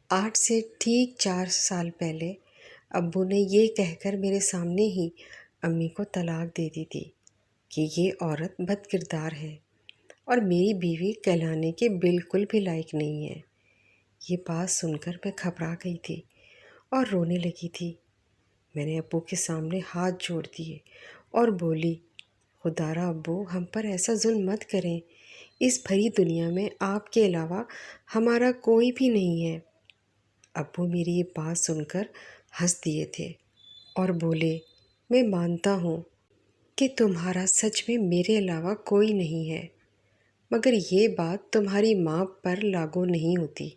آج سے ٹھیک 4 سال پہلے ابو نے یہ کہہ کر میرے سامنے ہی امی کو طلاق دے دی تھی کہ یہ عورت بد کردار ہے اور میری بیوی کہلانے کے بالکل بھی لائق نہیں ہے۔ یہ بات سن کر میں گھبرا گئی تھی اور رونے لگی تھی۔ میں نے ابو کے سامنے ہاتھ جوڑ دیے اور بولی، خدا را ابو، ہم پر ایسا ظلم مت کریں، اس بھری دنیا میں آپ کے علاوہ ہمارا کوئی بھی نہیں ہے۔ ابو میری یہ بات سن کر ہنس دیے تھے اور بولے، میں مانتا ہوں کہ تمہارا سچ میں میرے علاوہ کوئی نہیں ہے، مگر یہ بات تمہاری ماں پر لاگو نہیں ہوتی۔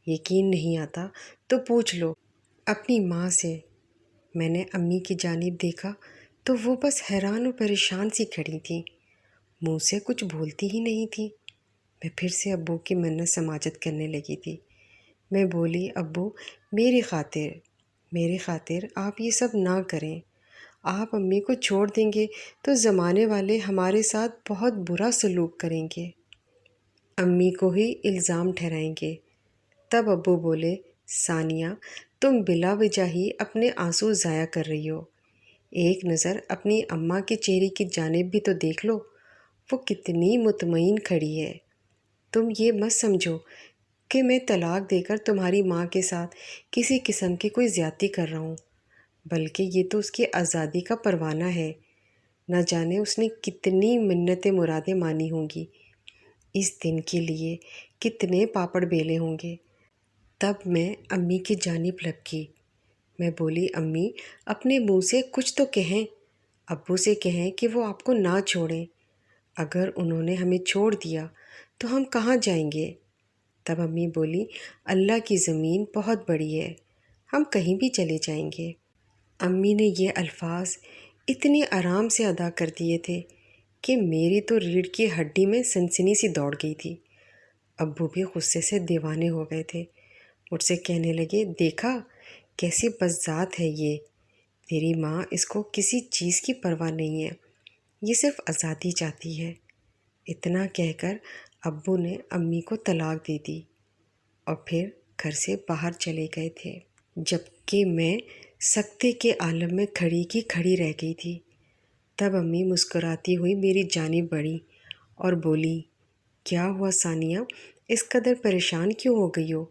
یقین نہیں آتا تو پوچھ لو اپنی ماں سے۔ میں نے امی کی جانب دیکھا تو وہ بس حیران و پریشان سی کھڑی تھی، منہ سے کچھ بولتی ہی نہیں تھی۔ میں پھر سے ابو کی منت سماجت کرنے لگی تھی۔ میں بولی، ابو، میری خاطر آپ یہ سب نہ کریں۔ آپ امی کو چھوڑ دیں گے تو زمانے والے ہمارے ساتھ بہت برا سلوک کریں گے، امی کو ہی الزام ٹھہرائیں گے۔ تب ابو بولے، ثانیہ، تم بلا وجہ ہی اپنے آنسو ضائع کر رہی ہو۔ ایک نظر اپنی اماں کے چہرے کی جانب بھی تو دیکھ لو، وہ کتنی مطمئن کھڑی ہے۔ تم یہ مت سمجھو کہ میں طلاق دے کر تمہاری ماں کے ساتھ کسی قسم کی کوئی زیادتی کر رہا ہوں، بلکہ یہ تو اس کی آزادی کا پروانہ ہے۔ نہ جانے اس نے کتنی منتیں مرادیں مانی ہوں گی، اس دن کے لیے کتنے پاپڑ بیلے ہوں گے۔ تب میں امی کی جانب لپکی۔ میں بولی، امی، اپنے منہ سے کچھ تو کہیں، ابو سے کہیں کہ وہ آپ کو نہ چھوڑیں۔ اگر انہوں نے ہمیں چھوڑ دیا تو ہم کہاں جائیں گے؟ تب امی بولی، اللہ کی زمین بہت بڑی ہے، ہم کہیں بھی چلے جائیں گے۔ امی نے یہ الفاظ اتنے آرام سے ادا کر دیے تھے کہ میری تو ریڑھ کی ہڈی میں سنسنی سی دوڑ گئی تھی۔ ابو بھی غصے سے دیوانے ہو گئے تھے، مجھ سے کہنے لگے، دیکھا کیسی بذات ہے یہ، تیری ماں اس کو کسی چیز کی پرواہ نہیں ہے، یہ صرف آزادی چاہتی ہے۔ اتنا کہہ کر ابو نے امی کو طلاق دے دی اور پھر گھر سے باہر چلے گئے تھے، جبکہ میں سکتے کے عالم میں کھڑی کی کھڑی رہ گئی تھی۔ تب امی مسکراتی ہوئی میری جانب بڑھی اور بولی، کیا ہوا ثانیہ، اس قدر پریشان کیوں ہو گئی ہو؟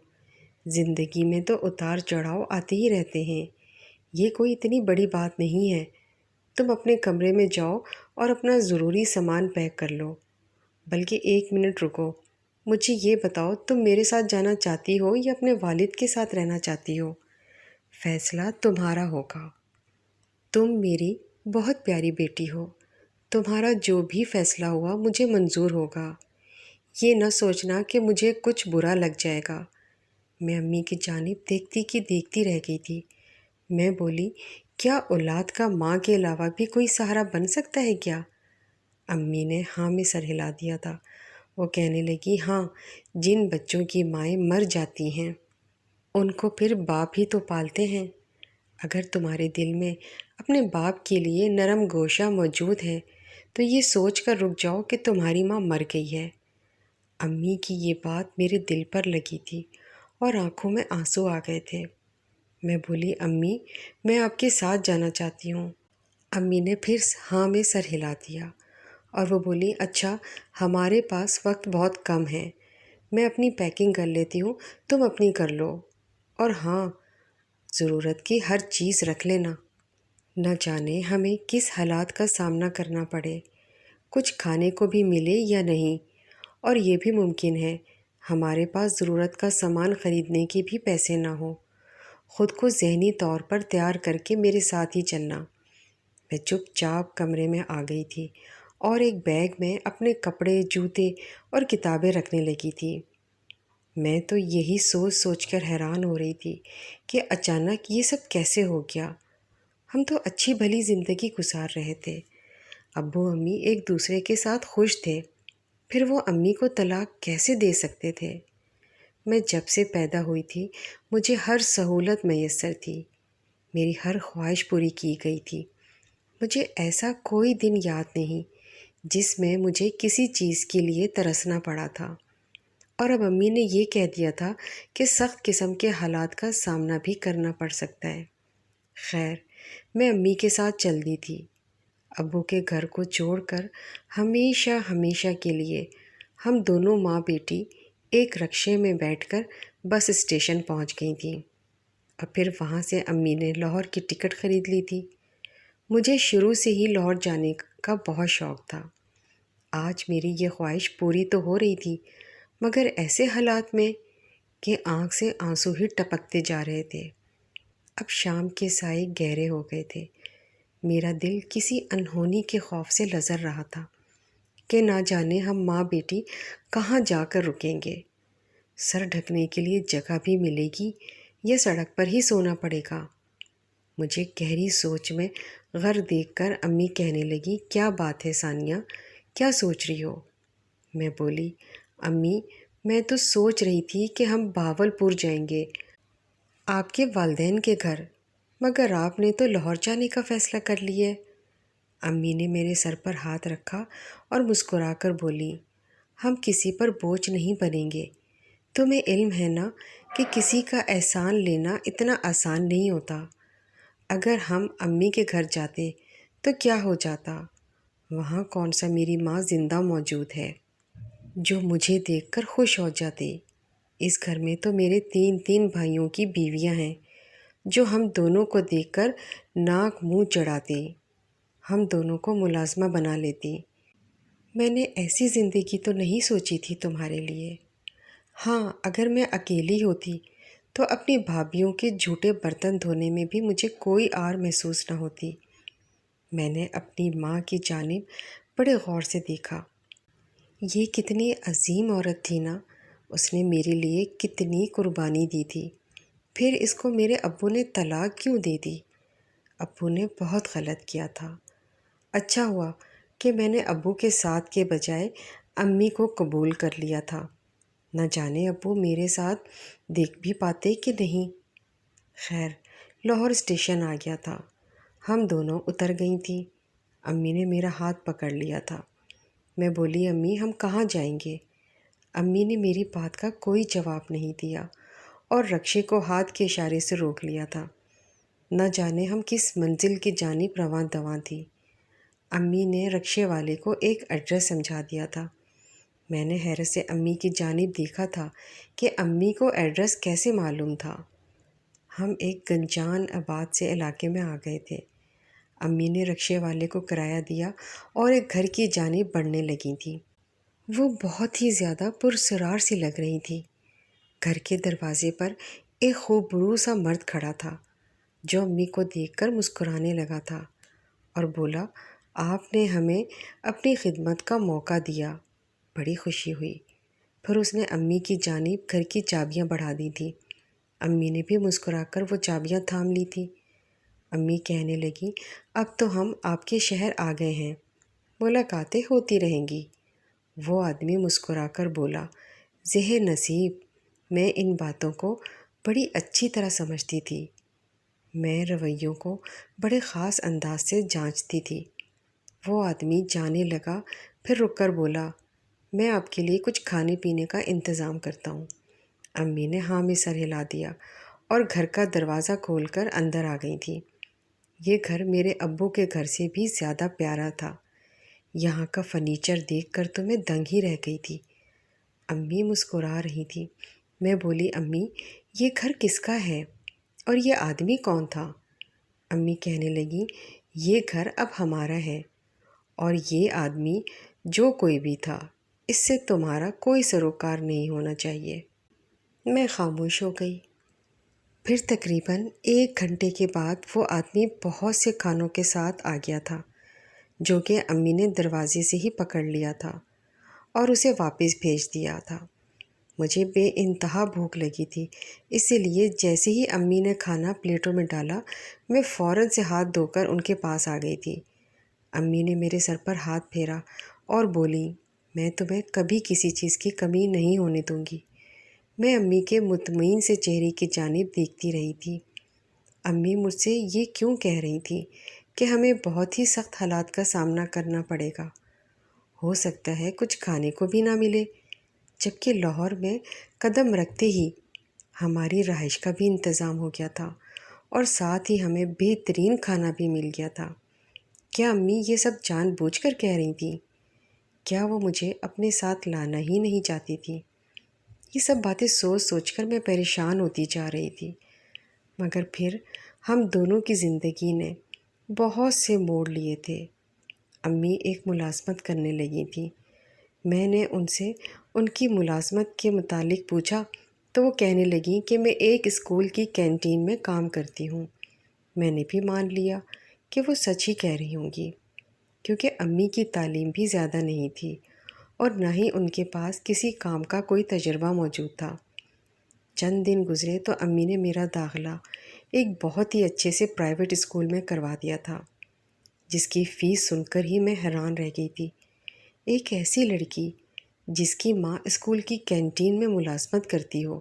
زندگی میں تو اتار چڑھاؤ آتے ہی رہتے ہیں، یہ کوئی اتنی بڑی بات نہیں ہے۔ تم اپنے کمرے میں جاؤ اور اپنا ضروری سامان پیک کر لو۔ بلکہ 1 منٹ رکو، مجھے یہ بتاؤ، تم میرے ساتھ جانا چاہتی ہو یا اپنے والد کے ساتھ رہنا چاہتی ہو؟ فیصلہ تمہارا ہوگا۔ تم میری بہت پیاری بیٹی ہو، تمہارا جو بھی فیصلہ ہوا مجھے منظور ہوگا۔ یہ نہ سوچنا کہ مجھے کچھ برا لگ جائے گا۔ میں امی کی جانب دیکھتی کی دیکھتی رہ گئی تھی۔ میں بولی، کیا اولاد کا ماں کے علاوہ بھی کوئی سہارا بن سکتا ہے کیا؟ امی نے ہاں میں سر ہلا دیا تھا۔ وہ کہنے لگی، ہاں، جن بچوں کی مائیں مر جاتی ہیں ان کو پھر باپ ہی تو پالتے ہیں۔ اگر تمہارے دل میں اپنے باپ کے لیے نرم گوشہ موجود ہے تو یہ سوچ کر رک جاؤ کہ تمہاری ماں مر گئی ہے۔ امی کی یہ بات میرے دل پر لگی تھی اور آنکھوں میں آنسو آ گئے تھے۔ میں بولی، امی، میں آپ کے ساتھ جانا چاہتی ہوں۔ امی نے پھر ہاں میں سر ہلا دیا اور وہ بولی، اچھا، ہمارے پاس وقت بہت کم ہے، میں اپنی پیکنگ کر لیتی ہوں، تم اپنی کر لو، اور ہاں، ضرورت کی ہر چیز رکھ لینا، نہ جانے ہمیں کس حالات کا سامنا کرنا پڑے، کچھ کھانے کو بھی ملے یا نہیں، اور یہ بھی ممکن ہے ہمارے پاس ضرورت کا سامان خریدنے کے بھی پیسے نہ ہوں۔ خود کو ذہنی طور پر تیار کر کے میرے ساتھ ہی چلنا۔ میں چپ چاپ کمرے میں آ گئی تھی اور ایک بیگ میں اپنے کپڑے، جوتے اور کتابیں رکھنے لگی تھی۔ میں تو یہی سوچ سوچ کر حیران ہو رہی تھی کہ اچانک یہ سب کیسے ہو گیا۔ ہم تو اچھی بھلی زندگی گزار رہے تھے، ابو امی ایک دوسرے کے ساتھ خوش تھے، پھر وہ امی کو طلاق کیسے دے سکتے تھے؟ میں جب سے پیدا ہوئی تھی مجھے ہر سہولت میسر تھی، میری ہر خواہش پوری کی گئی تھی۔ مجھے ایسا کوئی دن یاد نہیں جس میں مجھے کسی چیز کے لیے ترسنا پڑا تھا۔ اور اب امی نے یہ کہہ دیا تھا کہ سخت قسم کے حالات کا سامنا بھی کرنا پڑ سکتا ہے۔ خیر، میں امی کے ساتھ چل دی تھی۔ ابو کے گھر کو چھوڑ کر ہمیشہ ہمیشہ کے لیے ہم دونوں ماں بیٹی ایک رکشے میں بیٹھ کر بس اسٹیشن پہنچ گئی تھیں، اور پھر وہاں سے امی نے لاہور کی ٹکٹ خرید لی تھی۔ مجھے شروع سے ہی لاہور جانے کا بہت شوق تھا۔ آج میری یہ خواہش پوری تو ہو رہی تھی، مگر ایسے حالات میں کہ آنکھ سے آنسو ہی ٹپکتے جا رہے تھے۔ اب شام کے سائے گہرے ہو گئے تھے۔ میرا دل کسی انہونی کے خوف سے لرز رہا تھا کہ نہ جانے ہم ماں بیٹی کہاں جا کر رکیں گے۔ سر ڈھکنے کے لیے جگہ بھی ملے گی یا سڑک پر ہی سونا پڑے گا؟ مجھے گہری سوچ میں غرق دیکھ کر امی کہنے لگی، کیا بات ہے ثانیہ، کیا سوچ رہی ہو؟ میں بولی، امی میں تو سوچ رہی تھی کہ ہم بہاولپور جائیں گے، آپ کے والدین کے گھر، مگر آپ نے تو لاہور جانے کا فیصلہ کر لیا ہے۔ امی نے میرے سر پر ہاتھ رکھا اور مسکرا کر بولی، ہم کسی پر بوجھ نہیں بنیں گے۔ تمہیں علم ہے نا کہ کسی کا احسان لینا اتنا آسان نہیں ہوتا۔ اگر ہم امی کے گھر جاتے تو کیا ہو جاتا؟ وہاں کون سا میری ماں زندہ موجود ہے جو مجھے دیکھ کر خوش ہو جاتے؟ اس گھر میں تو میرے تین بھائیوں کی بیویاں ہیں جو ہم دونوں کو دیکھ کر ناک منہ چڑھاتے، ہم دونوں کو ملازمہ بنا لیتی۔ میں نے ایسی زندگی تو نہیں سوچی تھی تمہارے لیے۔ ہاں، اگر میں اکیلی ہوتی تو اپنی بھابھیوں کے جھوٹے برتن دھونے میں بھی مجھے کوئی آر محسوس نہ ہوتی۔ میں نے اپنی ماں کی جانب بڑے غور سے دیکھا۔ یہ کتنی عظیم عورت تھی نا، اس نے میرے لیے کتنی قربانی دی تھی۔ پھر اس کو میرے ابو نے طلاق کیوں دے دی؟ ابو نے بہت غلط کیا تھا۔ اچھا ہوا کہ میں نے ابو کے ساتھ کے بجائے امی کو قبول کر لیا تھا، نہ جانے ابو میرے ساتھ دیکھ بھی پاتے کہ نہیں۔ خیر، لاہور اسٹیشن آ گیا تھا، ہم دونوں اتر گئی تھیں۔ امی نے میرا ہاتھ پکڑ لیا تھا۔ میں بولی، امی ہم کہاں جائیں گے؟ امی نے میری بات کا کوئی جواب نہیں دیا اور رکشے کو ہاتھ کے اشارے سے روک لیا تھا۔ نہ جانے ہم کس منزل کی جانب رواں دواں تھی۔ امی نے رکشے والے کو ایک ایڈریس سمجھا دیا تھا۔ میں نے حیرت سے امی کی جانب دیکھا تھا کہ امی کو ایڈریس کیسے معلوم تھا۔ ہم ایک گنجان آباد سے علاقے میں آ گئے تھے۔ امی نے رکشے والے کو کرایہ دیا اور ایک گھر کی جانب بڑھنے لگی تھیں۔ وہ بہت ہی زیادہ پرسرار سی لگ رہی تھی۔ گھر کے دروازے پر ایک خوبرو سا مرد کھڑا تھا جو امی کو دیکھ کر مسکرانے لگا تھا اور بولا، آپ نے ہمیں اپنی خدمت کا موقع دیا، بڑی خوشی ہوئی۔ پھر اس نے امی کی جانب گھر کی چابیاں بڑھا دی تھیں۔ امی نے بھی مسکرا کر وہ چابیاں تھام لی تھیں۔ امی کہنے لگی، اب تو ہم آپ کے شہر آ گئے ہیں، ملاقاتیں ہوتی رہیں گی۔ وہ آدمی مسکرا کر بولا، زہر نصیب، میں ان باتوں کو بڑی اچھی طرح سمجھتی تھی۔ میں رویوں کو بڑے خاص انداز سے جانچتی تھی۔ وہ آدمی جانے لگا، پھر رک کر بولا، میں آپ کے لیے کچھ کھانے پینے کا انتظام کرتا ہوں۔ امی نے ہاں میں سر ہلا دیا اور گھر کا دروازہ کھول کر اندر آ گئی تھی۔ یہ گھر میرے ابو کے گھر سے بھی زیادہ پیارا تھا۔ یہاں کا فرنیچر دیکھ کر تو میں دنگ ہی رہ گئی تھی۔ امی مسکرا رہی تھی۔ میں بولی، امی یہ گھر کس کا ہے اور یہ آدمی کون تھا؟ امی کہنے لگی، یہ گھر اب ہمارا ہے اور یہ آدمی جو کوئی بھی تھا، اس سے تمہارا کوئی سروکار نہیں ہونا چاہیے۔ میں خاموش ہو گئی۔ پھر تقریباً 1 گھنٹے کے بعد وہ آدمی بہت سے کھانوں کے ساتھ آ گیا تھا جو کہ امی نے دروازے سے ہی پکڑ لیا تھا اور اسے واپس بھیج دیا تھا۔ مجھے بے انتہا بھوک لگی تھی، اسی لیے جیسے ہی امی نے کھانا پلیٹوں میں ڈالا، میں فوراً سے ہاتھ دھو کر ان کے پاس آ گئی تھی۔ امی نے میرے سر پر ہاتھ پھیرا اور بولی، میں تمہیں کبھی کسی چیز کی کمی نہیں ہونے دوں گی۔ میں امی کے مطمئن سے چہرے کی جانب دیکھتی رہی تھی۔ امی مجھ سے یہ کیوں کہہ رہی تھی کہ ہمیں بہت ہی سخت حالات کا سامنا کرنا پڑے گا؟ ہو سکتا ہے کچھ کھانے کو بھی نہ ملے۔ جبکہ لاہور میں قدم رکھتے ہی ہماری رہائش کا بھی انتظام ہو گیا تھا اور ساتھ ہی ہمیں بہترین کھانا بھی مل گیا تھا۔ کیا امی یہ سب جان بوجھ کر کہہ رہی تھیں؟ کیا وہ مجھے اپنے ساتھ لانا ہی نہیں چاہتی تھی؟ یہ سب باتیں سوچ سوچ کر میں پریشان ہوتی جا رہی تھی، مگر پھر ہم دونوں کی زندگی نے بہت سے موڑ لیے تھے۔ امی ایک ملازمت کرنے لگی تھیں۔ میں نے ان سے ان کی ملازمت کے متعلق پوچھا تو وہ کہنے لگیں کہ میں ایک اسکول کی کینٹین میں کام کرتی ہوں۔ میں نے بھی مان لیا کہ وہ سچ ہی کہہ رہی ہوں گی، کیونکہ امی کی تعلیم بھی زیادہ نہیں تھی اور نہ ہی ان کے پاس کسی کام کا کوئی تجربہ موجود تھا۔ چند دن گزرے تو امی نے میرا داخلہ ایک بہت ہی اچھے سے پرائیویٹ اسکول میں کروا دیا تھا، جس کی فیس سن کر ہی میں حیران رہ گئی تھی۔ ایک ایسی لڑکی جس کی ماں اسکول کی کینٹین میں ملازمت کرتی ہو،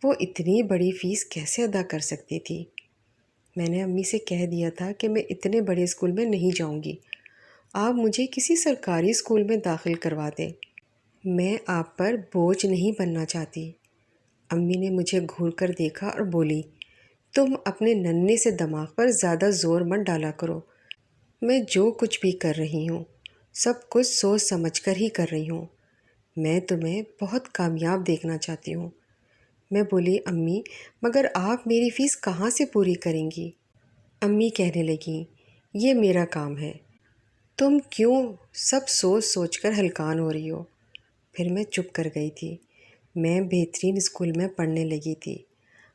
وہ اتنی بڑی فیس کیسے ادا کر سکتی تھی؟ میں نے امی سے کہہ دیا تھا کہ میں اتنے بڑے اسکول میں نہیں جاؤں گی، آپ مجھے کسی سرکاری اسکول میں داخل کروا دیں، میں آپ پر بوجھ نہیں بننا چاہتی۔ امی نے مجھے گھور کر دیکھا اور بولی، تم اپنے ننھے سے دماغ پر زیادہ زور مت ڈالا کرو، میں جو کچھ بھی کر رہی ہوں سب کچھ سوچ سمجھ کر ہی کر رہی ہوں، میں تمہیں بہت کامیاب دیکھنا چاہتی ہوں۔ میں بولی، امی مگر آپ میری فیس کہاں سے پوری کریں گی؟ امی کہنے لگیں، یہ میرا کام ہے، تم کیوں سب سوچ سوچ کر ہلکان ہو رہی ہو؟ پھر میں چپ کر گئی تھی۔ میں بہترین اسکول میں پڑھنے لگی تھی۔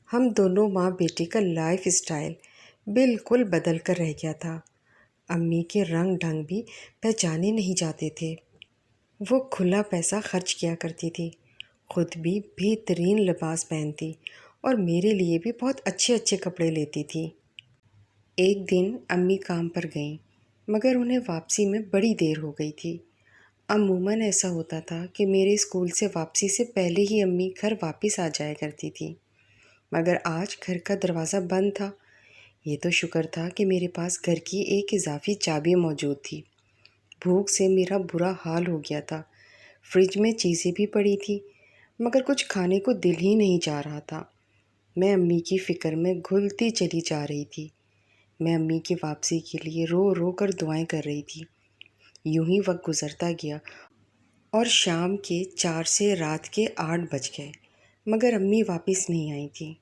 ہم دونوں ماں بیٹی کا لائف اسٹائل بالکل بدل کر رہ گیا تھا۔ امی کے رنگ ڈھنگ بھی پہچانے نہیں جاتے تھے۔ وہ کھلا پیسہ خرچ کیا کرتی تھی، خود بھی بہترین لباس پہنتی اور میرے لیے بھی بہت اچھے اچھے کپڑے لیتی تھی۔ ایک دن امی کام پر گئیں، مگر انہیں واپسی میں بڑی دیر ہو گئی تھی۔ عموماً ایسا ہوتا تھا کہ میرے اسکول سے واپسی سے پہلے ہی امی گھر واپس آ جایا کرتی تھی، مگر آج گھر کا دروازہ بند تھا۔ یہ تو شکر تھا کہ میرے پاس گھر کی ایک اضافی چابی موجود تھی۔ بھوک سے میرا برا حال ہو گیا تھا۔ فریج میں چیزیں بھی پڑی تھی، مگر کچھ کھانے کو دل ہی نہیں چاہ رہا تھا۔ میں امی کی فکر میں گھلتی چلی جا رہی تھی۔ میں امی کی واپسی کے لیے رو رو کر دعائیں کر رہی تھی۔ یوں ہی وقت گزرتا گیا اور شام کے 4 سے رات کے 8 بج گئے، مگر امی واپس نہیں آئی تھیں۔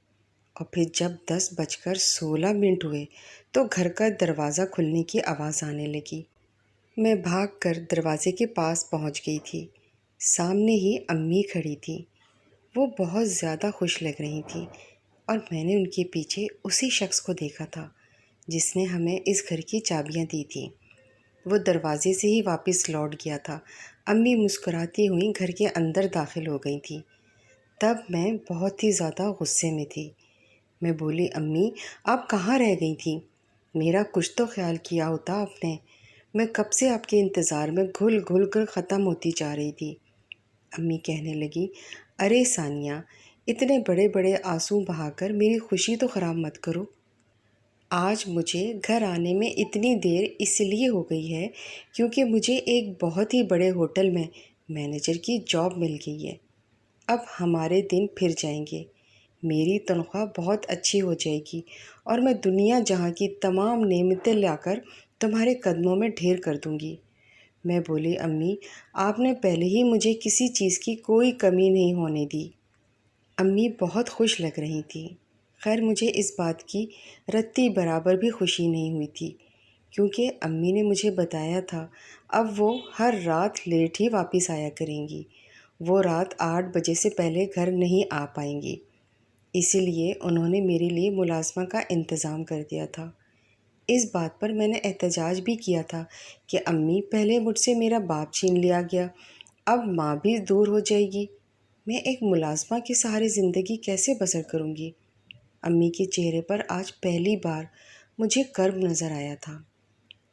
اور پھر جب 10:16 ہوئے تو گھر کا دروازہ کھلنے کی آواز آنے لگی۔ میں بھاگ کر دروازے کے پاس پہنچ گئی تھی۔ سامنے ہی امی کھڑی تھی۔ وہ بہت زیادہ خوش لگ رہی تھیں اور میں نے ان کے پیچھے اسی شخص کو دیکھا تھا جس نے ہمیں اس گھر کی چابیاں دی تھیں۔ وہ دروازے سے ہی واپس لوٹ گیا تھا۔ امی مسکراتی ہوئی گھر کے اندر داخل ہو گئی تھیں۔ تب میں بہت ہی زیادہ غصے میں تھی۔ میں بولی، امی آپ کہاں رہ گئی تھیں؟ میرا کچھ تو خیال کیا ہوتا آپ نے، میں کب سے آپ کے انتظار میں گھل گھل کر ختم ہوتی جا رہی تھی۔ امی کہنے لگی، ارے ثانیہ، اتنے بڑے بڑے آنسو بہا کر میری خوشی تو خراب مت کرو۔ آج مجھے گھر آنے میں اتنی دیر اس لیے ہو گئی ہے کیونکہ مجھے ایک بہت ہی بڑے ہوٹل میں مینیجر کی جاب مل گئی ہے۔ اب ہمارے دن پھر جائیں گے، میری تنخواہ بہت اچھی ہو جائے گی اور میں دنیا جہاں کی تمام نعمتیں لا کر تمہارے قدموں میں ڈھیر کر دوں گی۔ میں بولی، امی آپ نے پہلے ہی مجھے کسی چیز کی کوئی کمی نہیں ہونے دی۔ امی بہت خوش لگ رہی تھیں۔ خیر مجھے اس بات کی رتی برابر بھی خوشی نہیں ہوئی تھی، کیونکہ امی نے مجھے بتایا تھا اب وہ ہر رات لیٹ ہی واپس آیا کریں گی۔ وہ رات 8 بجے سے پہلے گھر نہیں آ پائیں گی، اسی لیے انہوں نے میرے لیے ملازمہ کا انتظام کر دیا تھا۔ اس بات پر میں نے احتجاج بھی کیا تھا کہ امی پہلے مجھ سے میرا باپ چھین لیا گیا، اب ماں بھی دور ہو جائے گی، میں ایک ملازمہ کے سہارے زندگی کیسے بسر کروں گی؟ امی کے چہرے پر آج پہلی بار مجھے کرب نظر آیا تھا۔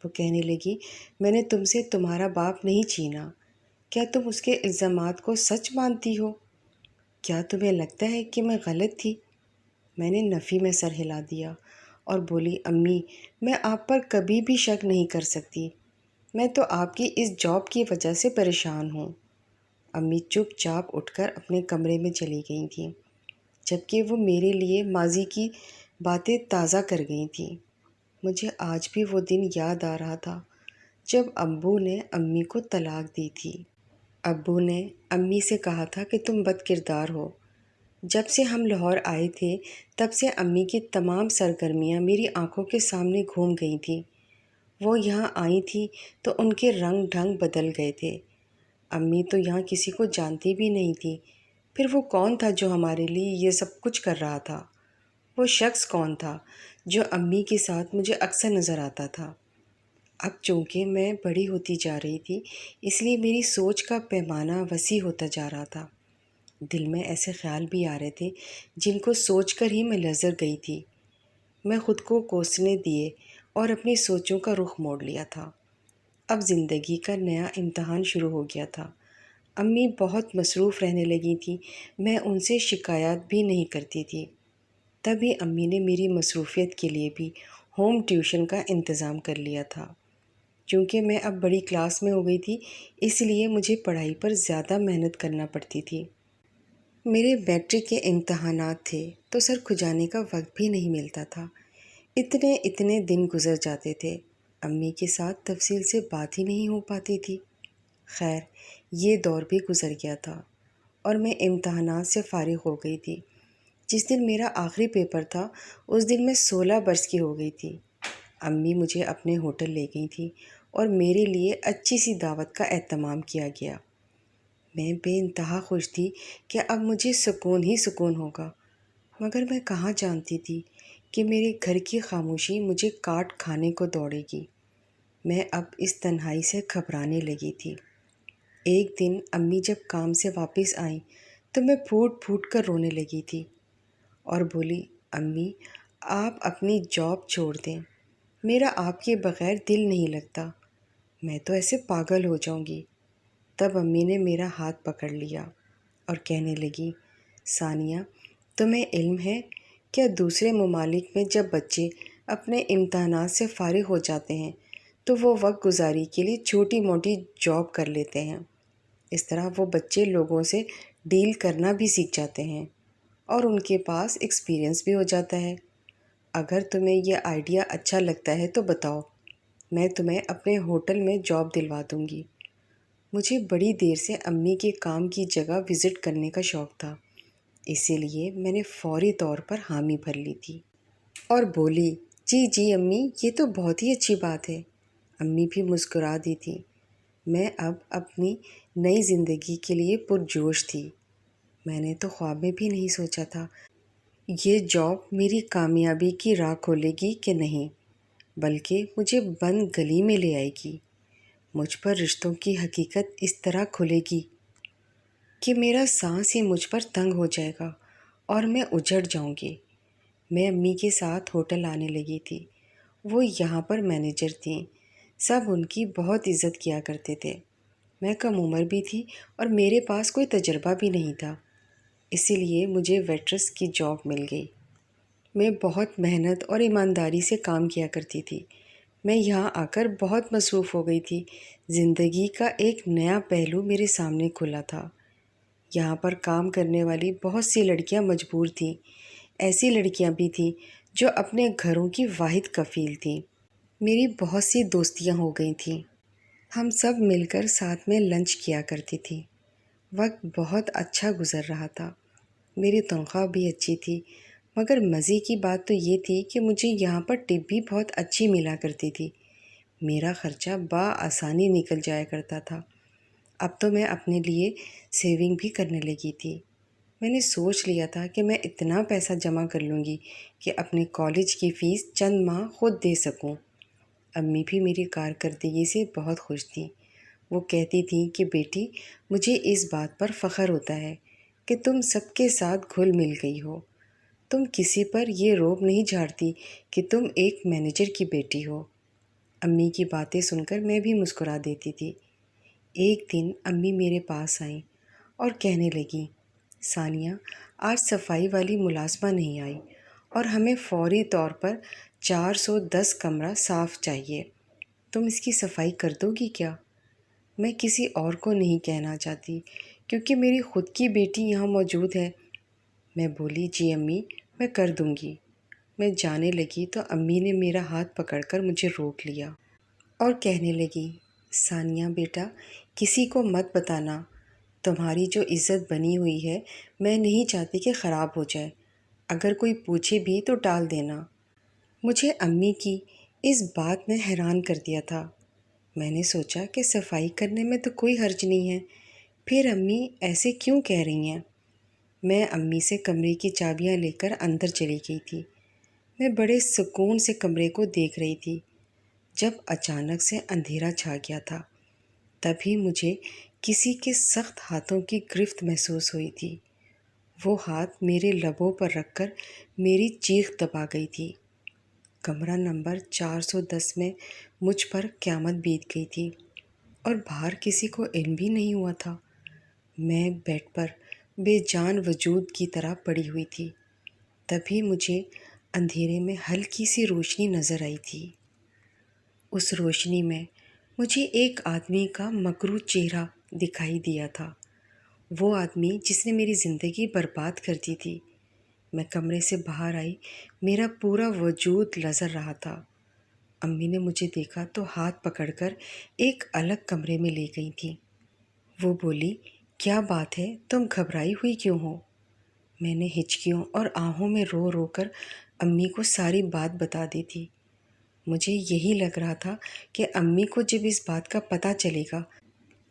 وہ کہنے لگی، میں نے تم سے تمہارا باپ نہیں چھینا، کیا تم اس کے الزامات کو سچ مانتی ہو؟ کیا تمہیں لگتا ہے کہ میں غلط تھی؟ میں نے نفی میں سر ہلا دیا اور بولی، امی میں آپ پر کبھی بھی شک نہیں کر سکتی، میں تو آپ کی اس جاب کی وجہ سے پریشان ہوں۔ امی چپ چاپ اٹھ کر اپنے کمرے میں چلی گئی تھیں، جبکہ وہ میرے لیے ماضی کی باتیں تازہ کر گئی تھیں۔ مجھے آج بھی وہ دن یاد آ رہا تھا جب ابو نے امی کو طلاق دی تھی۔ ابو نے امی سے کہا تھا کہ تم بد کردار ہو۔ جب سے ہم لاہور آئے تھے تب سے امی کی تمام سرگرمیاں میری آنکھوں کے سامنے گھوم گئی تھیں۔ وہ یہاں آئی تھیں تو ان کے رنگ ڈھنگ بدل گئے تھے۔ امی تو یہاں کسی کو جانتی بھی نہیں تھی، پھر وہ کون تھا جو ہمارے لیے یہ سب کچھ کر رہا تھا؟ وہ شخص کون تھا جو امی کے ساتھ مجھے اکثر نظر آتا تھا؟ اب چونکہ میں بڑی ہوتی جا رہی تھی، اس لیے میری سوچ کا پیمانہ وسیع ہوتا جا رہا تھا۔ دل میں ایسے خیال بھی آ رہے تھے جن کو سوچ کر ہی میں لرز گئی تھی۔ میں خود کو کوسنے دیے اور اپنی سوچوں کا رخ موڑ لیا تھا۔ اب زندگی کا نیا امتحان شروع ہو گیا تھا۔ امی بہت مصروف رہنے لگی تھیں، میں ان سے شکایات بھی نہیں کرتی تھی۔ تبھی امی نے میری مصروفیت کے لیے بھی ہوم ٹیوشن کا انتظام کر لیا تھا۔ چونکہ میں اب بڑی کلاس میں ہو گئی تھی، اس لیے مجھے پڑھائی پر زیادہ محنت کرنا پڑتی تھی۔ میرے میٹرک کے امتحانات تھے تو سر کھجانے کا وقت بھی نہیں ملتا تھا۔ اتنے دن گزر جاتے تھے، امی کے ساتھ تفصیل سے بات ہی نہیں ہو پاتی تھی۔ خیر، یہ دور بھی گزر گیا تھا اور میں امتحانات سے فارغ ہو گئی تھی۔ جس دن میرا آخری پیپر تھا اس دن میں 16 برس کی ہو گئی تھی۔ امی مجھے اپنے ہوٹل لے گئی تھی اور میرے لیے اچھی سی دعوت کا اہتمام کیا گیا۔ میں بے انتہا خوش تھی کہ اب مجھے سکون ہی سکون ہوگا، مگر میں کہاں جانتی تھی کہ میرے گھر کی خاموشی مجھے کاٹ کھانے کو دوڑے گی۔ میں اب اس تنہائی سے گھبرانے لگی تھی۔ ایک دن امی جب کام سے واپس آئیں تو میں پھوٹ پھوٹ کر رونے لگی تھی اور بولی، امی آپ اپنی جاب چھوڑ دیں، میرا آپ کے بغیر دل نہیں لگتا، میں تو ایسے پاگل ہو جاؤں گی۔ تب امی نے میرا ہاتھ پکڑ لیا اور کہنے لگی، ثانیہ تمہیں علم ہے کیا دوسرے ممالک میں جب بچے اپنے امتحانات سے فارغ ہو جاتے ہیں تو وہ وقت گزاری کے لیے چھوٹی موٹی جاب کر لیتے ہیں۔ اس طرح وہ بچے لوگوں سے ڈیل کرنا بھی سیکھ جاتے ہیں اور ان کے پاس ایکسپیرئنس بھی ہو جاتا ہے۔ اگر تمہیں یہ آئیڈیا اچھا لگتا ہے تو بتاؤ، میں تمہیں اپنے ہوٹل میں جاب دلوا دوں گی۔ مجھے بڑی دیر سے امی کے کام کی جگہ وزٹ کرنے کا شوق تھا، اسی لیے میں نے فوری طور پر حامی بھر لی تھی اور بولی، جی جی امی، یہ تو بہت ہی اچھی بات ہے۔ امی بھی مسکرا دی تھی۔ میں اب اپنی نئی زندگی کے لیے پرجوش تھی۔ میں نے تو خواب میں بھی نہیں سوچا تھا یہ جاب میری کامیابی کی راہ کھولے گی کہ نہیں، بلکہ مجھے بند گلی میں لے آئے گی۔ مجھ پر رشتوں کی حقیقت اس طرح کھلے گی کہ میرا سانس ہی مجھ پر تنگ ہو جائے گا اور میں اجڑ جاؤں گی۔ میں امی کے ساتھ ہوٹل آنے لگی تھی۔ وہ یہاں پر مینیجر تھیں، سب ان کی بہت عزت کیا کرتے تھے۔ میں کم عمر بھی تھی اور میرے پاس کوئی تجربہ بھی نہیں تھا، اسی لیے مجھے ویٹرس کی جاب مل گئی۔ میں بہت محنت اور ایمانداری سے کام کیا کرتی تھی۔ میں یہاں آ کر بہت مصروف ہو گئی تھی۔ زندگی کا ایک نیا پہلو میرے سامنے کھلا تھا۔ یہاں پر کام کرنے والی بہت سی لڑکیاں مجبور تھیں۔ ایسی لڑکیاں بھی تھیں جو اپنے گھروں کی واحد کفیل تھیں۔ میری بہت سی دوستیاں ہو گئی تھیں۔ ہم سب مل کر ساتھ میں لنچ کیا کرتی تھی۔ وقت بہت اچھا گزر رہا تھا۔ میری تنخواہ بھی اچھی تھی، مگر مزے کی بات تو یہ تھی کہ مجھے یہاں پر ٹپ بھی بہت اچھی ملا کرتی تھی۔ میرا خرچہ بآسانی نکل جایا کرتا تھا۔ اب تو میں اپنے لیے سیونگ بھی کرنے لگی تھی۔ میں نے سوچ لیا تھا کہ میں اتنا پیسہ جمع کر لوں گی کہ اپنے کالج کی فیس چند ماہ خود دے سکوں۔ امی بھی میری کارکردگی سے بہت خوش تھیں۔ وہ کہتی تھیں کہ بیٹی، مجھے اس بات پر فخر ہوتا ہے کہ تم سب کے ساتھ گھل مل گئی ہو۔ تم کسی پر یہ روب نہیں جھاڑتی کہ تم ایک مینیجر کی بیٹی ہو۔ امی کی باتیں سن کر میں بھی مسکرا دیتی تھی۔ ایک دن امی میرے پاس آئیں اور کہنے لگیں، ثانیہ آج صفائی والی ملازمہ نہیں آئی اور ہمیں فوری طور پر 410 کمرہ صاف چاہیے، تم اس کی صفائی کر دو گی کیا؟ میں کسی اور کو نہیں کہنا چاہتی کیونکہ میری خود کی بیٹی یہاں موجود ہے۔ میں بولی جی امی، میں کر دوں گی۔ میں جانے لگی تو امی نے میرا ہاتھ پکڑ کر مجھے روک لیا اور کہنے لگی، ثانیہ بیٹا، کسی کو مت بتانا، تمہاری جو عزت بنی ہوئی ہے میں نہیں چاہتی کہ خراب ہو جائے، اگر کوئی پوچھے بھی تو ٹال دینا۔ مجھے امی کی اس بات نے حیران کر دیا تھا۔ میں نے سوچا کہ صفائی کرنے میں تو کوئی حرج نہیں ہے، پھر امی ایسے کیوں کہہ رہی ہیں؟ میں امی سے کمرے کی چابیاں لے کر اندر چلی گئی تھی۔ میں بڑے سکون سے کمرے کو دیکھ رہی تھی جب اچانک سے اندھیرا چھا گیا تھا۔ تبھی مجھے کسی کے سخت ہاتھوں کی گرفت محسوس ہوئی تھی۔ وہ ہاتھ میرے لبوں پر رکھ کر میری چیخ دبا گئی تھی۔ کمرہ نمبر 410 میں مجھ پر قیامت بیت گئی تھی اور باہر کسی کو علم بھی نہیں ہوا تھا۔ میں بیڈ پر بے جان وجود کی طرح پڑی ہوئی تھی۔ تبھی مجھے اندھیرے میں ہلکی سی روشنی نظر آئی تھی۔ اس روشنی میں مجھے ایک آدمی کا مکروہ چہرہ دکھائی دیا تھا، وہ آدمی جس نے میری زندگی برباد کر دی تھی۔ میں کمرے سے باہر آئی، میرا پورا وجود لرز رہا تھا۔ امی نے مجھے دیکھا تو ہاتھ پکڑ کر ایک الگ کمرے میں لے گئی تھیں۔ وہ بولی، کیا بات ہے، تم گھبرائی ہوئی کیوں ہو؟ میں نے ہچکیوں اور آہوں میں رو رو کر امی کو ساری بات بتا دی تھی۔ مجھے یہی لگ رہا تھا کہ امی کو جب اس بات کا پتہ چلے گا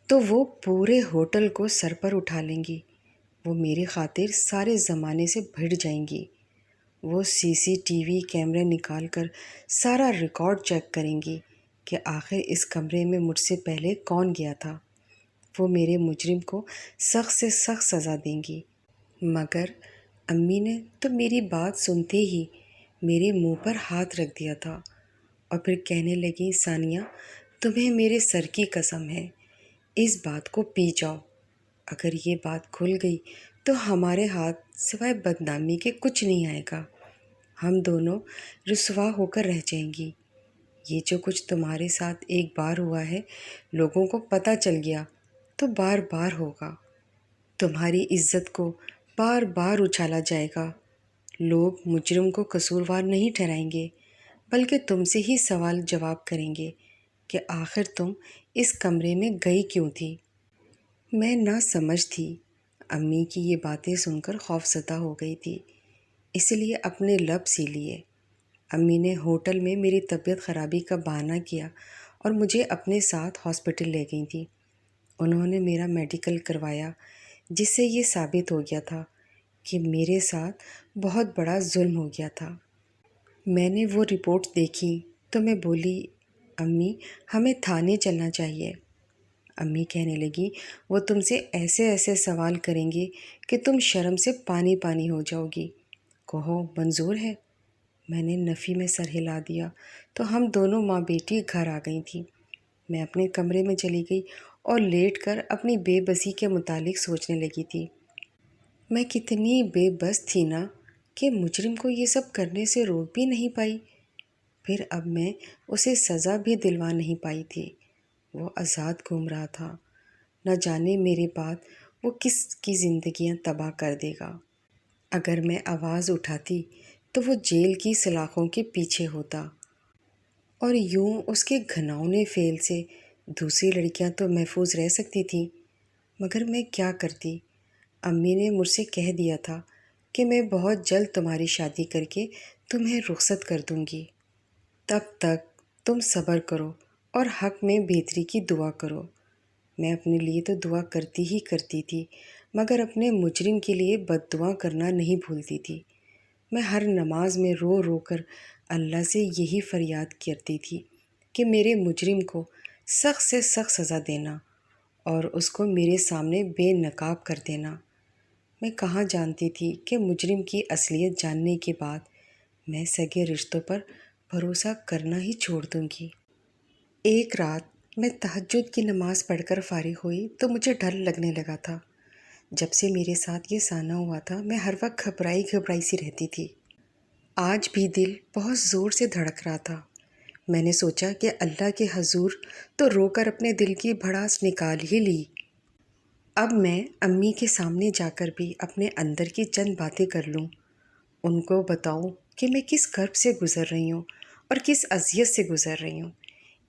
تو وہ پورے ہوٹل کو سر پر اٹھا لیں گی۔ وہ میری خاطر سارے زمانے سے بھڑ جائیں گی۔ وہ CCTV کیمرے نکال کر سارا ریکارڈ چیک کریں گی کہ آخر اس کمرے میں مجھ سے پہلے کون گیا تھا۔ وہ میرے مجرم کو سخت سے سخت سزا دیں گی۔ مگر امی نے تو میری بات سنتے ہی میرے منہ پر ہاتھ رکھ دیا تھا اور پھر کہنے لگی، ثانیہ، تمہیں میرے سر کی قسم ہے، اس بات کو پی جاؤ۔ اگر یہ بات کھل گئی تو ہمارے ہاتھ سوائے بدنامی کے کچھ نہیں آئے گا۔ ہم دونوں رسوا ہو کر رہ جائیں گی۔ یہ جو کچھ تمہارے ساتھ ایک بار ہوا ہے، لوگوں کو پتہ چل گیا تو بار بار ہوگا۔ تمہاری عزت کو بار بار اچھالا جائے گا۔ لوگ مجرم کو قصوروار نہیں ٹھہرائیں گے، بلکہ تم سے ہی سوال جواب کریں گے کہ آخر تم اس کمرے میں گئی کیوں تھی؟ میں نہ سمجھ تھی۔ امی کی یہ باتیں سن کر خوفزدہ ہو گئی تھی، اس لیے اپنے لب سی لیے۔ امی نے ہوٹل میں میری طبیعت خرابی کا بہانہ کیا اور مجھے اپنے ساتھ ہاسپٹل لے گئی تھیں۔ انہوں نے میرا میڈیکل کروایا، جس سے یہ ثابت ہو گیا تھا کہ میرے ساتھ بہت بڑا ظلم ہو گیا تھا۔ میں نے وہ رپورٹ دیکھی تو میں بولی، امی، ہمیں تھانے چلنا چاہیے۔ امی کہنے لگی، وہ تم سے ایسے ایسے سوال کریں گے کہ تم شرم سے پانی پانی ہو جاؤ گی۔ کہو منظور ہے؟ میں نے نفی میں سر ہلا دیا تو ہم دونوں ماں بیٹی گھر آ گئی تھیں۔ میں اپنے کمرے میں چلی گئی اور لیٹ کر اپنی بے بسی کے متعلق سوچنے لگی تھی۔ میں کتنی بے بس تھی نا کہ مجرم کو یہ سب کرنے سے روک بھی نہیں پائی، پھر اب میں اسے سزا بھی دلوا نہیں پائی تھی۔ وہ آزاد گھوم رہا تھا، نہ جانے میرے بعد وہ کس کی زندگیاں تباہ کر دے گا۔ اگر میں آواز اٹھاتی تو وہ جیل کی سلاخوں کے پیچھے ہوتا، اور یوں اس کے گھناؤنے فعل سے دوسری لڑکیاں تو محفوظ رہ سکتی تھیں۔ مگر میں کیا کرتی؟ امی نے مجھ سے کہہ دیا تھا کہ میں بہت جلد تمہاری شادی کر کے تمہیں رخصت کر دوں گی۔ تب تک تم صبر کرو اور حق میں بہتری کی دعا کرو۔ میں اپنے لیے تو دعا کرتی ہی کرتی تھی، مگر اپنے مجرم کے لیے بد دعا کرنا نہیں بھولتی تھی۔ میں ہر نماز میں رو رو کر اللہ سے یہی فریاد کرتی تھی کہ میرے مجرم کو سخت سے سخت سزا دینا اور اس کو میرے سامنے بے نقاب کر دینا۔ میں کہاں جانتی تھی کہ مجرم کی اصلیت جاننے کے بعد میں سگے رشتوں پر بھروسہ کرنا ہی چھوڑ دوں گی۔ ایک رات میں تہجد کی نماز پڑھ کر فارغ ہوئی تو مجھے ڈر لگنے لگا تھا۔ جب سے میرے ساتھ یہ سانحہ ہوا تھا میں ہر وقت گھبرائی گھبرائی سی رہتی تھی۔ آج بھی دل بہت زور سے دھڑک رہا تھا۔ میں نے سوچا کہ اللہ کے حضور تو رو کر اپنے دل کی بھڑاس نکال ہی لی۔ اب میں امی کے سامنے جا کر بھی اپنے اندر کی چند باتیں کر لوں، ان کو بتاؤں کہ میں کس کرب سے گزر رہی ہوں اور کس اذیت سے گزر رہی ہوں۔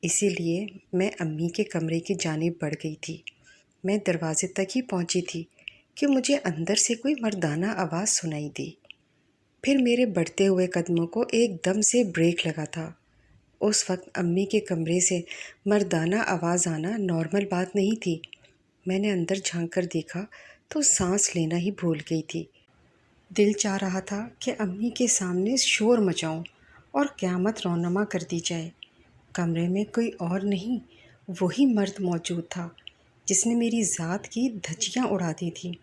اسی لیے میں امی کے کمرے کی جانب بڑھ گئی تھی۔ میں دروازے تک ہی پہنچی تھی کہ مجھے اندر سے کوئی مردانہ آواز سنائی دی۔ پھر میرے بڑھتے ہوئے قدموں کو ایک دم سے بریک لگا تھا۔ اس وقت امی کے کمرے سے مردانہ آواز آنا نارمل بات نہیں تھی۔ میں نے اندر جھانک کر دیکھا تو سانس لینا ہی بھول گئی تھی۔ دل چاہ رہا تھا کہ امی کے سامنے شور مچاؤں اور قیامت رونما کر دی جائے۔ کمرے میں کوئی اور نہیں، وہی مرد موجود تھا جس نے میری ذات کی دھجیاں اڑا دی تھیں،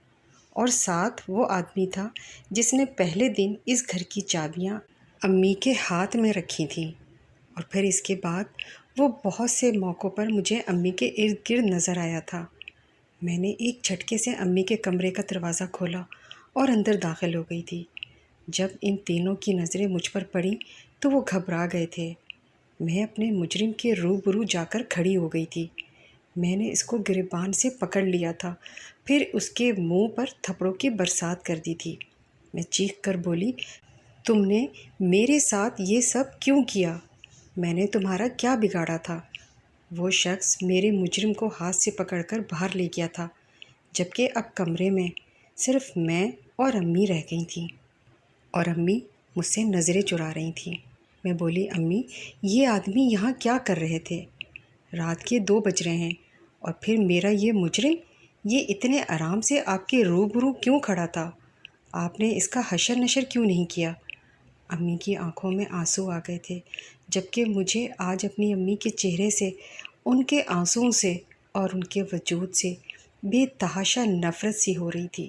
اور ساتھ وہ آدمی تھا جس نے پہلے دن اس گھر کی چابیاں امی کے ہاتھ میں رکھی تھیں، اور پھر اس کے بعد وہ بہت سے موقعوں پر مجھے امی کے ارد گرد نظر آیا تھا۔ میں نے ایک جھٹکے سے امی کے کمرے کا دروازہ کھولا اور اندر داخل ہو گئی تھی۔ جب ان تینوں کی نظریں مجھ پر پڑیں تو وہ گھبرا گئے تھے۔ میں اپنے مجرم کے روبرو جا کر کھڑی ہو گئی تھی۔ میں نے اس کو گریبان سے پکڑ لیا تھا، پھر اس کے منہ پر تھپڑوں کی برسات کر دی تھی۔ میں چیخ کر بولی، تم نے میرے ساتھ یہ سب کیوں کیا؟ میں نے تمہارا کیا بگاڑا تھا؟ وہ شخص میرے مجرم کو ہاتھ سے پکڑ کر باہر لے گیا تھا، جبکہ اب کمرے میں صرف میں اور امی رہ گئی تھیں، اور امی مجھ سے نظریں چرا رہی تھیں۔ میں بولی، امی یہ آدمی یہاں کیا کر رہے تھے؟ رات کے 2 بج رہے ہیں، اور پھر میرا یہ مجرم یہ اتنے آرام سے آپ کے روبرو کیوں کھڑا تھا؟ آپ نے اس کا حشر نشر کیوں نہیں کیا؟ امی کی آنکھوں میں آنسو آ گئے تھے، جبکہ مجھے آج اپنی امی کے چہرے سے، ان کے آنسوؤں سے اور ان کے وجود سے بے تحاشا نفرت سی ہو رہی تھی۔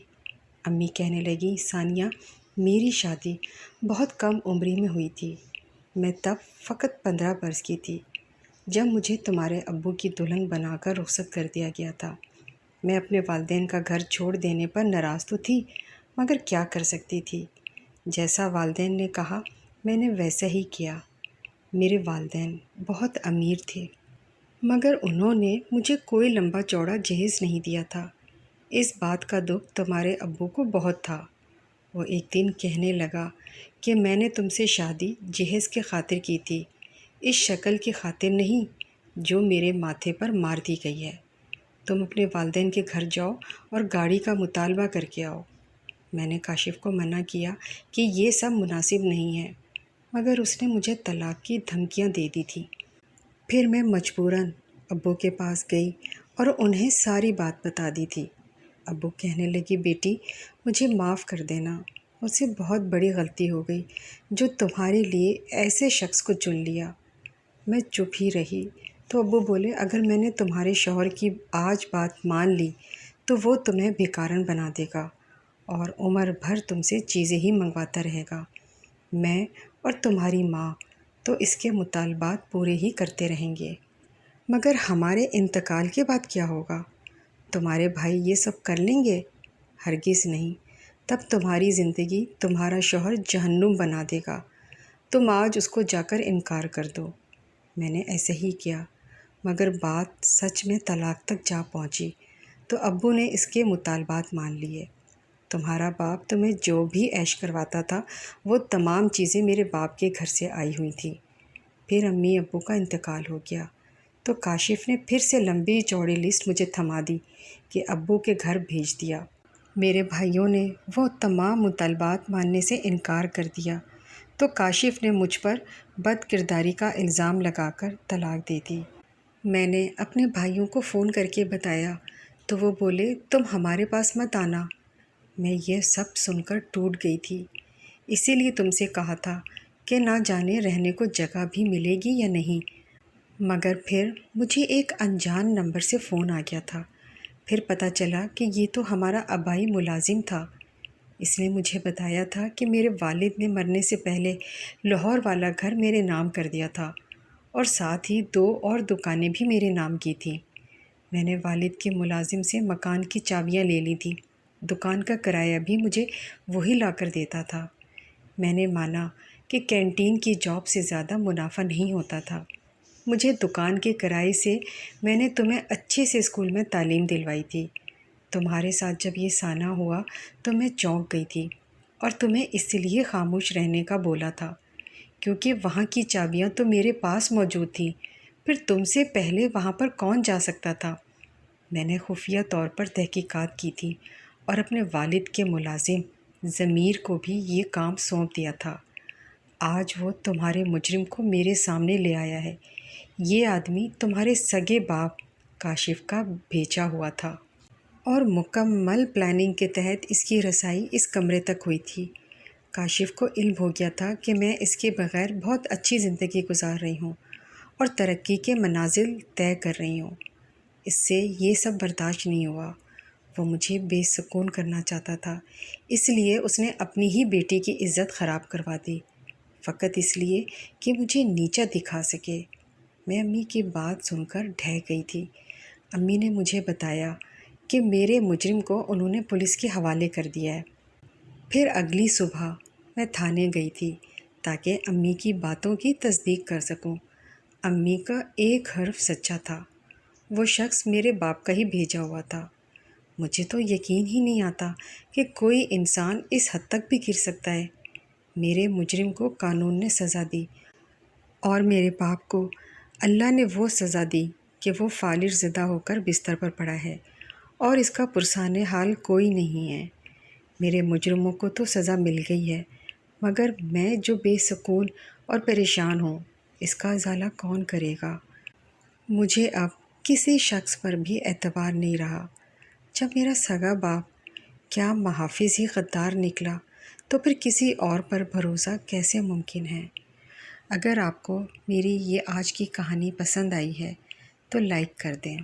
امی کہنے لگی، ثانیہ میری شادی بہت کم عمری میں ہوئی تھی۔ میں تب فقط 15 برس کی تھی جب مجھے تمہارے ابو کی دلہن بنا کر رخصت کر دیا گیا تھا۔ میں اپنے والدین کا گھر چھوڑ دینے پر ناراض تو تھی، مگر کیا کر سکتی تھی؟ جیسا والدین نے کہا میں نے ویسا ہی کیا۔ میرے والدین بہت امیر تھے، مگر انہوں نے مجھے کوئی لمبا چوڑا جہیز نہیں دیا تھا۔ اس بات کا دکھ تمہارے ابو کو بہت تھا۔ وہ ایک دن کہنے لگا کہ میں نے تم سے شادی جہیز کے خاطر کی تھی، اس شکل کی خاطر نہیں جو میرے ماتھے پر مار دی گئی ہے۔ تم اپنے والدین کے گھر جاؤ اور گاڑی کا مطالبہ کر کے آؤ۔ میں نے کاشف کو منع کیا کہ یہ سب مناسب نہیں ہے، مگر اس نے مجھے طلاق کی دھمکیاں دے دی تھیں۔ پھر میں مجبوراً ابو کے پاس گئی اور انہیں ساری بات بتا دی تھی۔ ابو کہنے لگی، بیٹی مجھے معاف کر دینا، مجھ سے بہت بڑی غلطی ہو گئی جو تمہارے لیے ایسے شخص کو چن لیا۔ میں چپ ہی رہی تو ابو بولے، اگر میں نے تمہارے شوہر کی آج بات مان لی تو وہ تمہیں بھیکارن بنا دے گا اور عمر بھر تم سے چیزیں ہی منگواتا رہے گا۔ میں اور تمہاری ماں تو اس کے مطالبات پورے ہی کرتے رہیں گے، مگر ہمارے انتقال کے بعد کیا ہوگا؟ تمہارے بھائی یہ سب کر لیں گے؟ ہرگز نہیں، تب تمہاری زندگی تمہارا شوہر جہنم بنا دے گا۔ تم آج اس کو جا کر انکار کر دو۔ میں نے ایسے ہی کیا، مگر بات سچ میں طلاق تک جا پہنچی تو ابو نے اس کے مطالبات مان لیے۔ تمہارا باپ تمہیں جو بھی عیش کرواتا تھا وہ تمام چیزیں میرے باپ کے گھر سے آئی ہوئی تھیں۔ پھر امی ابو کا انتقال ہو گیا تو کاشف نے پھر سے لمبی چوڑی لسٹ مجھے تھما دی کہ ابو کے گھر بھیج دیا۔ میرے بھائیوں نے وہ تمام مطالبات ماننے سے انکار کر دیا تو کاشف نے مجھ پر بد کرداری کا الزام لگا کر طلاق دے دی۔ میں نے اپنے بھائیوں کو فون کر کے بتایا تو وہ بولے، تم ہمارے پاس مت آنا۔ میں یہ سب سن کر ٹوٹ گئی تھی، اسی لیے تم سے کہا تھا کہ نہ جانے رہنے کو جگہ بھی ملے گی یا نہیں۔ مگر پھر مجھے ایک انجان نمبر سے فون آ گیا تھا۔ پھر پتہ چلا کہ یہ تو ہمارا آبائی ملازم تھا۔ اس نے مجھے بتایا تھا کہ میرے والد نے مرنے سے پہلے لاہور والا گھر میرے نام کر دیا تھا، اور ساتھ ہی 2 اور دکانیں بھی میرے نام کی تھیں۔ میں نے والد کے ملازم سے مکان کی چابیاں لے لی تھیں، دکان کا کرایہ بھی مجھے وہی لا کر دیتا تھا۔ میں نے مانا کہ کینٹین کی جاب سے زیادہ منافع نہیں ہوتا تھا۔ مجھے دکان کے کرائے سے میں نے تمہیں اچھے سے اسکول میں تعلیم دلوائی تھی، تمہارے ساتھ جب یہ سانحہ ہوا تو میں چونک گئی تھی اور تمہیں اس لیے خاموش رہنے کا بولا تھا کیونکہ وہاں کی چابیاں تو میرے پاس موجود تھیں۔ پھر تم سے پہلے وہاں پر کون جا سکتا تھا؟ میں نے خفیہ طور پر تحقیقات کی تھی اور اپنے والد کے ملازم ضمیر کو بھی یہ کام سونپ دیا تھا۔ آج وہ تمہارے مجرم کو میرے سامنے لے آیا ہے۔ یہ آدمی تمہارے سگے باپ کاشف کا بھیجا ہوا تھا اور مکمل پلاننگ کے تحت اس کی رسائی اس کمرے تک ہوئی تھی۔ کاشف کو علم ہو گیا تھا کہ میں اس کے بغیر بہت اچھی زندگی گزار رہی ہوں اور ترقی کے منازل طے کر رہی ہوں۔ اس سے یہ سب برداشت نہیں ہوا۔ وہ مجھے بے سکون کرنا چاہتا تھا، اس لیے اس نے اپنی ہی بیٹی کی عزت خراب کروا دی، فقط اس لیے کہ مجھے نیچا دکھا سکے۔ میں امی کی بات سن کر ڈھہ گئی تھی۔ امی نے مجھے بتایا کہ میرے مجرم کو انہوں نے پولیس کے حوالے کر دیا ہے۔ پھر اگلی صبح میں تھانے گئی تھی تاکہ امی کی باتوں کی تصدیق کر سکوں۔ امی کا ایک حرف سچا تھا۔ وہ شخص میرے باپ کا ہی بھیجا ہوا تھا۔ مجھے تو یقین ہی نہیں آتا کہ کوئی انسان اس حد تک بھی گر سکتا ہے۔ میرے مجرم کو قانون نے سزا دی اور میرے باپ کو اللہ نے وہ سزا دی کہ وہ فالج زدہ ہو کر بستر پر پڑا ہے اور اس کا پرسان حال کوئی نہیں ہے۔ میرے مجرموں کو تو سزا مل گئی ہے، مگر میں جو بے سکون اور پریشان ہوں، اس کا ازالہ کون کرے گا؟ مجھے اب کسی شخص پر بھی اعتبار نہیں رہا۔ جب میرا سگا باپ کیا محافظ ہی غدار نکلا تو پھر کسی اور پر بھروسہ کیسے ممکن ہے؟ اگر آپ کو میری یہ آج کی کہانی پسند آئی ہے تو لائک کر دیں۔